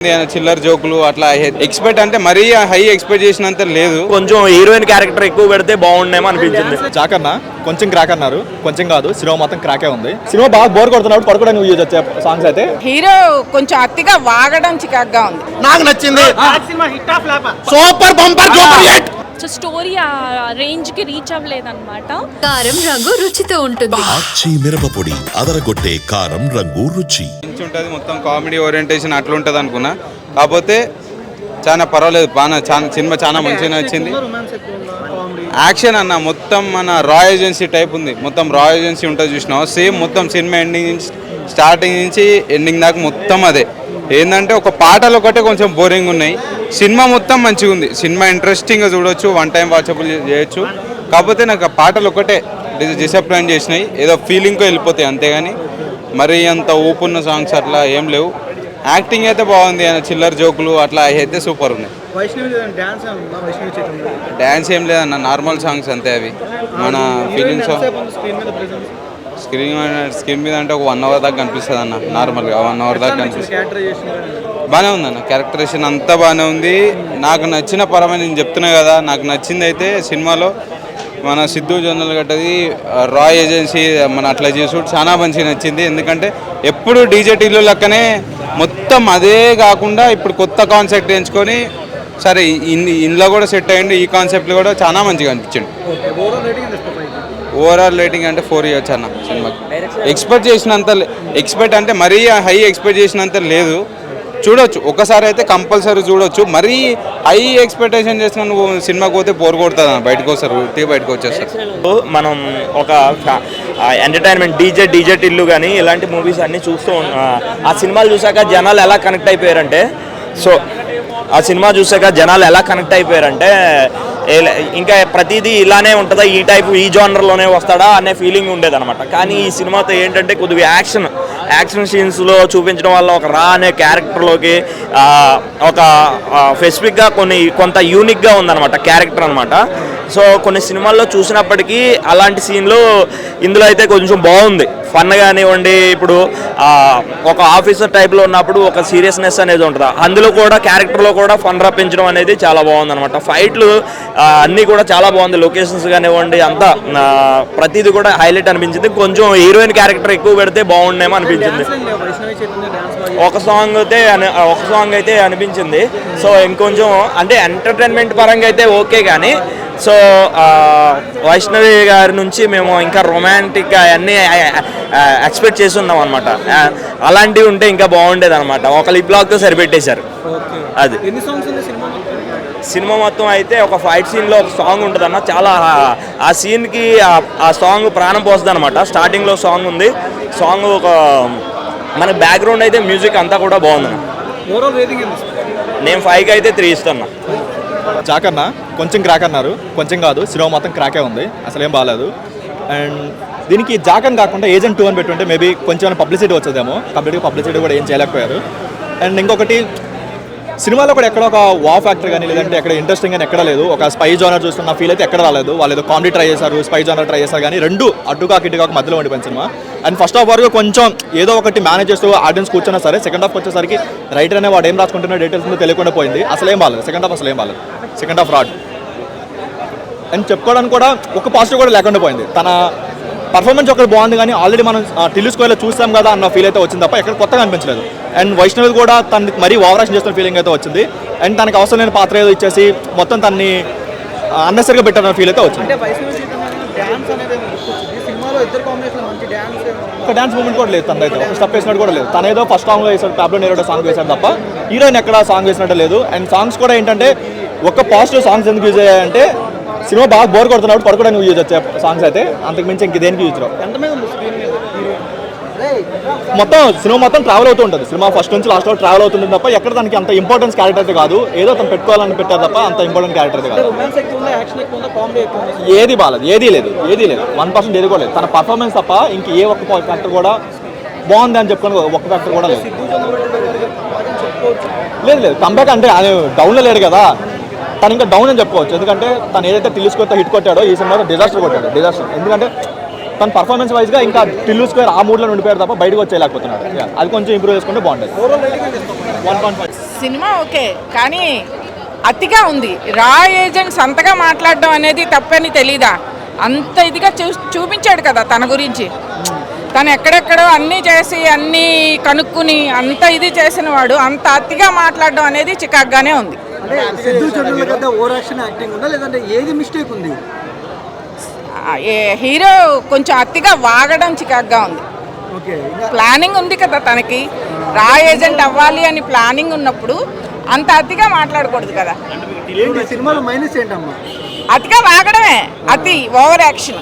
చిల్లర్ జోకులు అట్లా ఎక్స్పెక్ట్ అంటే మరీ హై ఎక్స్పెక్ట్ చేసినంత లేదు. కొంచెం హీరోయిన్ క్యారెక్టర్ ఎక్కువ పెడితే బాగుండేమో అనిపించింది. జాకన్నా కొంచెం క్రాక్ అన్నారు, కొంచెం కాదు, సినిమా మొత్తం క్రాకే ఉంది. సినిమా బాగా బోర్ కొడుతున్నాడు, పడుకోవడానికి యూజ్ వచ్చే సాంగ్స్ అయితే. హీరో కొంచెం అతిగా వాగడం చికాగ్గా ఉంది. నాకు నచ్చింది, super bumper joker hit. Story ఆ రేంజ్ కి రీచ్ అవ్వలేదన్నమాట. కారం రంగు రుచితో ఉంటుంది. ఆచి మిరపపొడి అదరగొట్టే కారం రంగు రుచి ఉంటది. మొత్తం కామెడీ ఓరియంటేషన్ అట్లా ఉంటది అనుకున్నా, కాకపోతే చాలా పర్వాలేదు. సినిమా చాలా మంచిగా వచ్చింది. యాక్షన్ అన్న మొత్తం మన రా ఏజెన్సీ టైప్ ఉంది. మొత్తం రా ఏజెన్సీ ఉంటుంది చూసినావు, సేమ్ మొత్తం సినిమా ఎండింగ్ నుంచి స్టార్టింగ్ నుంచి ఎండింగ్ దాకా మొత్తం అదే. ఏంటంటే ఒక పాటలు ఒకటే కొంచెం బోరింగ్ ఉన్నాయి. సినిమా మొత్తం మంచిగా ఉంది. సినిమా ఇంట్రెస్టింగ్గా చూడొచ్చు, వన్ టైం వాచబుల్ చేయొచ్చు. కాకపోతే నాకు ఆ పాటలు ఒకటే డిసప్పాయింట్ చేసినాయి. ఏదో ఫీలింగ్తో వెళ్ళిపోతాయి అంతేగాని మరీ అంత ఊపున్న సాంగ్స్ అట్లా ఏం లేవు. యాక్టింగ్ అయితే బాగుంది, చిల్లర్ జోకులు అట్లా అయితే సూపర్ ఉన్నాయి. డ్యాన్స్ ఏం లేదన్న, నార్మల్ సాంగ్స్ అంతే. అవి మన ఫీలింగ్ సాంగ్. స్క్రీన్ మీద అంటే ఒక 1 అవర్ దాకా కనిపిస్తుంది అన్న. నార్మల్గా 1 అవర్ దాకా కనిపిస్తుంది. బాగానే ఉందన్న, క్యారెక్టరేషన్ అంతా బాగానే ఉంది. నాకు నచ్చిన పరమైన నేను చెప్తున్నా కదా, నాకు నచ్చింది అయితే సినిమాలో మన సిద్ధు జొన్నలగడ్డది రా ఏజెన్సీ మన అట్లా చేసుడు చాలా మంచిగా నచ్చింది. ఎందుకంటే ఎప్పుడు డీజేటీలు లెక్కనే మొత్తం అదే కాకుండా ఇప్పుడు కొత్త కాన్సెప్ట్ ఎంచుకొని సరే ఇందులో కూడా సెట్ అయ్యింది. ఈ కాన్సెప్ట్లో కూడా చాలా మంచిగా అనిపించింది. ఓవరాల్ రేటింగ్ అంటే 4 ఇవ్వచ్చు అన్న సినిమాకి. ఎక్స్పెక్ట్ అంటే మరీ హై ఎక్స్పెక్ట్ చేసినంత లేదు. చూడొచ్చు, ఒకసారి అయితే కంపల్సరీ చూడొచ్చు. మరీ హై ఎక్స్పెక్టేషన్ చేసిన నువ్వు సినిమాకి పోతే బోర్ కొడుతుంది అన్న. బయటకు వచ్చేస్తారు. మనం ఒక ఎంటర్టైన్మెంట్ డీజే టిల్లు కానీ ఇలాంటి మూవీస్ అన్నీ చూస్తూ ఆ సినిమాలు చూసాక జనాలు ఎలా కనెక్ట్ అయిపోయారంటే ఇంకా ప్రతిదీ ఇలానే ఉంటుందా, ఈ టైపు ఈ జానర్లోనే వస్తాడా అనే ఫీలింగ్ ఉండేదన్నమాట. కానీ ఈ సినిమాతో ఏంటంటే కొద్దిగా యాక్షన్ సీన్స్లో చూపించడం వల్ల ఒక రా అనే క్యారెక్టర్లోకి ఒక స్పెసిఫిక్గా కొంత యూనిక్గా ఉందన్నమాట క్యారెక్టర్ అనమాట. సో కొన్ని సినిమాల్లో చూసినప్పటికీ అలాంటి సీన్లు ఇందులో అయితే కొంచెం బాగుంది. ఫన్ కానివ్వండి, ఇప్పుడు ఒక ఆఫీసర్ టైప్లో ఉన్నప్పుడు ఒక సీరియస్నెస్ అనేది ఉంటుంది. అందులో కూడా క్యారెక్టర్లో కూడా ఫన్ రప్పించడం అనేది చాలా బాగుంది అనమాట. ఫైట్లు అన్నీ కూడా చాలా బాగుంది. లొకేషన్స్ కానివ్వండి అంతా ప్రతిదీ కూడా హైలైట్ అనిపించింది. కొంచెం హీరోయిన్ క్యారెక్టర్ ఎక్కువ పెడితే బాగుండేమో అనిపించింది. ఒక సాంగ్ అయితే అనిపించింది. సో ఇంకొంచెం అంటే ఎంటర్టైన్మెంట్ పరంగా అయితే ఓకే. కానీ సో వైష్ణవి గారి నుంచి మేము ఇంకా రొమాంటిక్ అవన్నీ ఎక్స్పెక్ట్ చేసి ఉన్నాం అనమాట. అలాంటివి ఉంటే ఇంకా బాగుండేది అనమాట. ఒక లిప్ లాక్తో సరిపెట్టేశారు. అది సినిమా మొత్తం అయితే ఒక ఫైట్ సీన్లో ఒక సాంగ్ ఉంటుంది అన్న. చాలా ఆ సీన్కి ఆ సాంగ్ ప్రాణం పోస్తుంది అనమాట. స్టార్టింగ్లో సాంగ్ ఉంది. సాంగ్ ఒక మన బ్యాక్గ్రౌండ్ అయితే మ్యూజిక్ అంతా కూడా బాగుంది. నేను 5కి అయితే 3 ఇస్తాను. జాకన్నా కొంచెం క్రాక్ అన్నారు, కొంచెం కాదు, సినిమా మొత్తం క్రాకే ఉంది. అసలు ఏం బాగాలేదు. అండ్ దీనికి జాకన్ కాకుండా ఏజెంట్ 2 అని పెట్టుంటే మేబీ కొంచెం పబ్లిసిటీ వచ్చేదేమో. కంప్లీట్గా పబ్లిసిటీ కూడా ఏం చేయలేకపోయారు. అండ్ ఇంకొకటి సినిమాలో కూడా ఎక్కడ ఒక వా ఫ్యాక్టర్ కానీ లేదంటే ఎక్కడ ఇంట్రెస్టింగ్ అని ఎక్కడ లేదు. ఒక స్పై జోనర్ చూస్తున్న ఫీల్ అయితే ఎక్కడ రాలేదు. వాళ్ళు ఏదో కామెడీ ట్రై చేశారు, స్పై జోనర్ ట్రై చేశారు, కానీ రెండు అడ్డుకాక ఇటుకాక మధ్యలో ఉండిపోయింది సినిమా. అండ్ ఫస్ట్ హాఫ్ వరకు కొంచెం ఏదో ఒకటి మేనేజ్ చేస్తూ ఆడియన్స్ కూర్చున్నా సరే, సెకండ్ హాఫ్ వచ్చేసరికి రైటర్ అనే వాడు ఏం రాసుకుంటున్న డీటెయిల్స్ తెలియకుండా పోయింది. అసలు ఏం బాగాలేదు సెకండ్ హాఫ్. అసలు ఏం బాగాలేదు సెకండ్ హాఫ్ రాడ్. అండ్ చెప్పుకోవడానికి కూడా ఒక పాజిటివ్ కూడా లేకుండా పోయింది. తన పర్ఫార్మెన్స్ ఒకటి బాగుంది, కానీ ఆల్రెడీ మనం టిల్లు స్క్వేర్లో చూస్తాం కదా అన్న ఫీల్ అయితే వచ్చింది తప్ప ఎక్కడ కొత్తగా అనిపించలేదు. అండ్ వైష్ణవి కూడా తనకి మరీ ఓవరాక్షన్ చేస్తున్న ఫీలింగ్ అయితే వచ్చింది. అండ్ తనకి అవసరం లేని పాత్ర ఏదో ఇచ్చేసి మొత్తం తనని అన్నెసరిగా పెట్టారన్న ఫీల్ అయితే వచ్చింది. ఒక డ్యాన్స్ మూమెంట్ కూడా లేదు తనదైతే. ఒక స్టెప్ వేసినట్టు కూడా లేదు. తనేదో ఫస్ట్ సాంగ్లో వేసాడు, ప్యాబ్లో నేరో సాంగ్ వేశాడు తప్ప హీరోయిన్ ఎక్కడ సాంగ్ వేసినట్టు లేదు. అండ్ సాంగ్స్ కూడా ఏంటంటే ఒక పాజిటివ్ సాంగ్స్ ఎందుకు యూజ్ అయ్యాయంటే సినిమా బాగా బోర్ కొడుతున్నప్పుడు పడుకోవడానికి యూజ్ వచ్చే సాంగ్స్ అయితే, అంతకు మించి ఇంక దేనికి యూజ్ రావు. మొత్తం సినిమా మొత్తం ట్రావెల్ అవుతూ ఉంటుంది. సినిమా ఫస్ట్ నుంచి లాస్ట్ వరకు ట్రావెల్ అవుతుంది తప్ప ఎక్కడ దానికి అంత ఇంపార్టెన్స్ క్యారెక్టర్ అయితే కాదు. ఏదో తను పెట్టుకోవాలని పెట్టారు తప్ప అంత ఇంపార్టెంట్ క్యారెక్టర్ అయితే కాదు. ఏది బాగాలేదు, ఏది లేదు 1% ఏది కూడా లేదు. తన పర్ఫార్మెన్స్ తప్ప ఇంక ఏ ఒక్క ఫ్యాక్టర్ కూడా బాగుంది అని చెప్పుకొని ఒక్క ఫ్యాక్టర్ కూడా లేదు. కంబ్యాక్ అంటే ఆయన డౌన్లో లేడు కదా, తను ఇంకా డౌన్ అని చెప్పుకోవచ్చు. ఎందుకంటే తను ఏదైతే టిల్లు స్క్వేర్తో హిట్ కొట్టాడో ఈ సినిమాలో డిజాస్టర్ కొట్టాడు. ఎందుకంటే తన పర్ఫార్మెన్స్ వైజ్గా ఇంకా టిల్లు స్క్వేర్ ఆ మూడ్లో ఉండిపోయారు తప్ప బయటకు వచ్చేయలేకపోతున్నాడు. అది కొంచెం ఇంప్రూవ్ చేసుకుంటే బాగుంటుంది. 1.5 సినిమా ఓకే, కానీ అతిగా ఉంది. రా ఏజెంట్స్ అంతగా మాట్లాడడం అనేది తప్పని తెలీదా? అంత ఇదిగా చూపించాడు కదా తన గురించి. తను ఎక్కడెక్కడో అన్నీ చేసి అన్నీ కనుక్కుని అంత ఇది చేసిన వాడు అంత అతిగా మాట్లాడడం అనేది చికాగ్గానే ఉంది. హీరో కొంచెం అతిగా వాగడం చికాగ్గా ఉంది. ప్లానింగ్ ఉంది కదా తనకి, రా ఏజెంట్ అవ్వాలి అని ప్లానింగ్ ఉన్నప్పుడు అంత అతిగా మాట్లాడకూడదు కదా. సినిమాలో మైనస్ ఏంటమ్మా? అతిగా వాగడమే, అతి ఓవర్ యాక్షన్.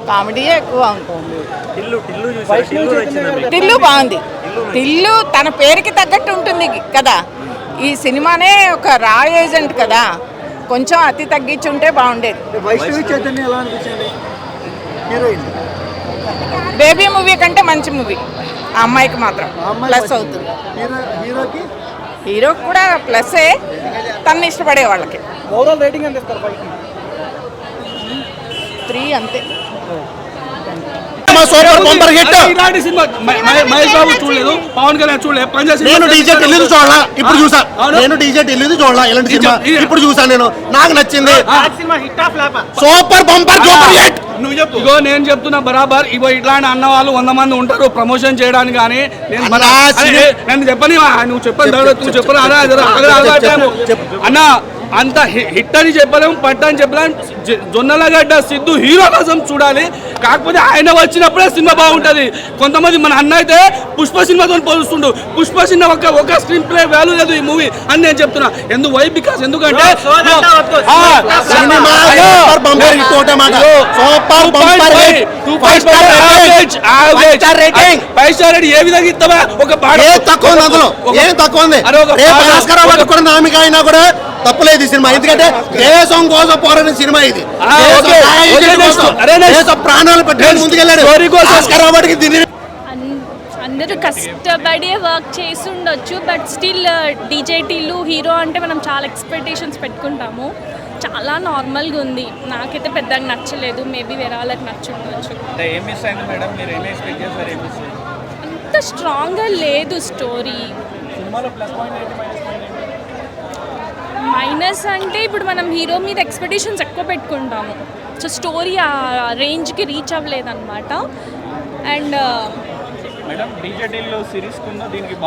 కామెడీయే ఎక్కువ ఉంది. టిల్లు బాగుంది. టిల్లు తన పేరుకి తగ్గట్టు ఉంటుంది కదా. ఈ సినిమానే ఒక రా ఏజెంట్ కదా, కొంచెం అతి తగ్గించుంటే బాగుండేది. బేబీ మూవీ కంటే మంచి మూవీ ఆ అమ్మాయికి మాత్రం ప్లస్ అవుతుంది. హీరోకి కూడా ప్లస్సే, తను ఇష్టపడే వాళ్ళకి. ఓవరాల్ రేటింగ్ ఎంత ఇస్తారు? 3 అంతే. ఇలాంటి సినిమా మహేష్ బాబు చూడలేదు, పవన్ కళ్యాణ్ చూడలేదు. నేను డీజే ఢిల్లీ చూడాలా ఇప్పుడు చూసా. నేను డీజే ఢిల్లీ చూడాలా ఇలాంటి సినిమా ఇప్పుడు చూసా. నేను నాకు నచ్చింది. Super bumper super hit. నువ్వు చెప్పు. ఇగో నేను చెప్తున్నా బరాబర్. ఇగో ఇట్లాంటి అన్న వాళ్ళు 100 మంది ఉంటారు ప్రమోషన్ చేయడానికి. కానీ నేను చెప్పని నువ్వు చెప్పని నువ్వు చెప్పను అన్న. అంత హిట్ అని చెప్పలేము, పట్ట అని చెప్పలేము. జొన్నలగడ్డ సిద్ధు హీరో కోసం చూడాలి. కాకపోతే ఆయన వచ్చినప్పుడే సినిమా బాగుంటుంది. కొంతమంది మన అన్న అయితే పుష్ప సినిమాతో పోలుస్తుండు. పుష్ప సినిమా ఒక స్క్రీన్ ప్లే వాల్యూ లేదు ఈ మూవీ అని నేను చెప్తున్నా. బికాస్ ఎందుకంటే 5 స్టార్ రేటింగ్ ఏ విధంగా ఇస్తావా? ఒక నామిక అయినా కూడా తప్పలేదు ఈ సినిమా. ఎందుకంటే దేశం కోసం పోరాడిన సినిమా ఇది. ప్రాణాలు పెట్టి ముందుకెళ్ళాడు. అందరూ కష్టపడి వర్క్ చేసి ఉండొచ్చు, but still DJ Tillu hero అంటే మనం చాలా ఎక్స్పెక్టేషన్స్ పెట్టుకుంటాము. చాలా నార్మల్గా ఉంది. నాకైతే పెద్దగా నచ్చలేదు. మేబీ వేరే వాళ్ళకి నచ్చుండొచ్చు. అంత స్ట్రాంగ్గా లేదు స్టోరీ. మైనస్ అంటే ఇప్పుడు మనం హీరో మీద ఎక్స్పెక్టేషన్స్ ఎక్కువ పెట్టుకుంటాము. సో స్టోరీ ఆ రేంజ్కి రీచ్ అవ్వలేదన్నమాట. అండ్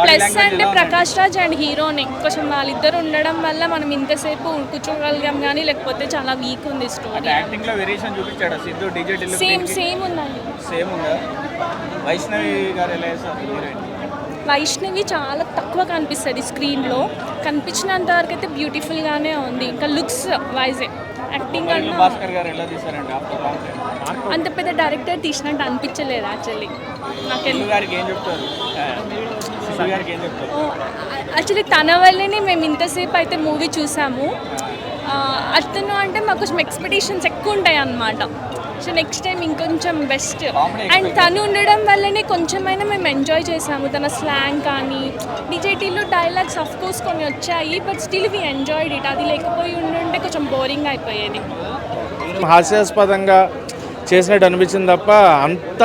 ప్లస్ అంటే ప్రకాష్ రాజ్ అండ్ హీరోని కొంచెం వాళ్ళిద్దరు ఉండడం వల్ల మనం ఇంతసేపు కూర్చోగలిగాం, కానీ లేకపోతే చాలా వీక్ ఉంది స్టోరీ. సేమ్ ఉందండి. వైష్ణవి చాలా తక్కువ కనిపిస్తుంది స్క్రీన్లో. కనిపించినంత వరకు అయితే బ్యూటిఫుల్గానే ఉంది. ఇంకా లుక్స్ వైజే యాక్టింగ్ అన్నా అంత పెద్ద డైరెక్టర్ తీసినట్టు అనిపించలేదు యాక్చువల్లీ. యాక్చువల్లీ తన వల్లనే మేము ఇంతసేపు అయితే మూవీ చూసాము. అతను అంటే మాకు కొంచెం ఎక్స్పెక్టేషన్స్ ఎక్కువ ఉంటాయి అన్నమాట. సో నెక్స్ట్ టైం ఇంకొంచెం బెస్ట్. అండ్ తను ఉండడం వల్లనే కొంచెమైనా మేము ఎంజాయ్ చేసాము. తన స్లాంగ్ కానీ డిజేటీలో డైలాగ్స్ ఆఫ్ కోర్స్ కొన్ని వచ్చాయి, but still we enjoyed it. అది లేకపోయి ఉండుంటే కొంచెం బోరింగ్ అయిపోయేది. హాస్యాస్పదంగా చేసినట్టు అనిపించింది తప్ప అంత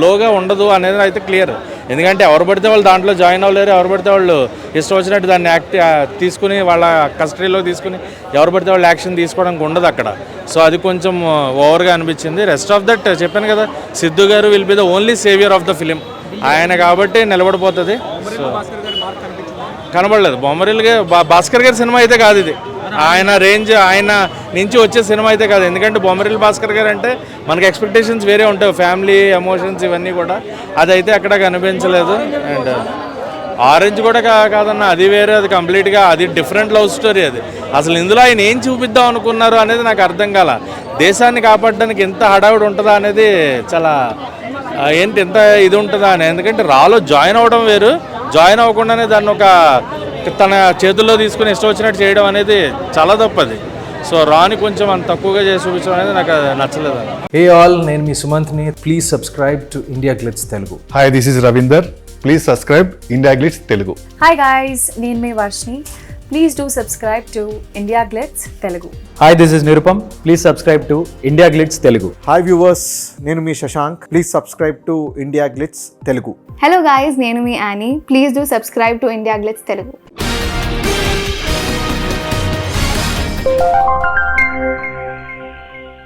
లోగా ఉండదు అనేది అయితే క్లియర్. ఎందుకంటే ఎవరు పడితే వాళ్ళు దాంట్లో జాయిన్ అవ్వలేరు. ఎవరు పడితే వాళ్ళు ఇష్టం వచ్చినట్టు దాన్ని తీసుకుని వాళ్ళ కస్టడీలో తీసుకుని ఎవరు పడితే వాళ్ళు యాక్షన్ తీసుకోవడానికి ఉండదు అక్కడ. సో అది కొంచెం ఓవర్గా అనిపించింది. రెస్ట్ ఆఫ్ దట్ చెప్పాను కదా, సిద్ధు గారు will be the only saviour of the film. ఆయన కాబట్టి నిలబడిపోతుంది. సో కనబడలేదు. బొమ్మరిల్గా భాస్కర్ గారి సినిమా అయితే కాదు ఇది. ఆయన రేంజ్ ఆయన నుంచి వచ్చే సినిమా అయితే కాదు. ఎందుకంటే బొమ్మరిల్ భాస్కర్ గారు అంటే మనకి ఎక్స్పెక్టేషన్స్ వేరే ఉంటాయి, ఫ్యామిలీ ఎమోషన్స్ ఇవన్నీ కూడా. అదైతే అక్కడ కనిపించలేదు. అండ్ ఆరెంజ్ కూడా కాదన్న, అది వేరే, అది కంప్లీట్గా అది డిఫరెంట్ లవ్ స్టోరీ. అది అసలు ఇందులో ఆయన ఏం చూపిద్దాం అనుకున్నారు అనేది నాకు అర్థం కాల. దేశాన్ని కాపాడడానికి ఎంత హడావుడి ఉంటుందా అనేది చాలా ఏంటి ఎంత ఇది ఉంటుందా అని. ఎందుకంటే రాలో జాయిన్ అవ్వడం వేరు, జాయిన్ అవ్వకుండానే దాన్ని ఒక తన చేతుల్లో తీసుకుని ఇష్టం వచ్చినట్టు చేయడం అనేది చాలా తప్పది. సో రాని కొంచెం అంత తక్కువగా చేసి చూపించడం అనేది నాకు నచ్చలేదు. హే ఆల్, నేను మీ సుమంత్ని. Please subscribe to India Glitz Telugu. Hi, this is Ravinder. Please subscribe India Glitz Telugu. Hi guys, నేను మీ Varshini. Please do subscribe to India Glitz Telugu. Hi, this is Nirupam. Please subscribe to India Glitz Telugu. Hi viewers, నేను మీ Shashank. Please subscribe to India Glitz Telugu. Hello guys, నేను మీ Annie. Please do subscribe to India Glitz Telugu.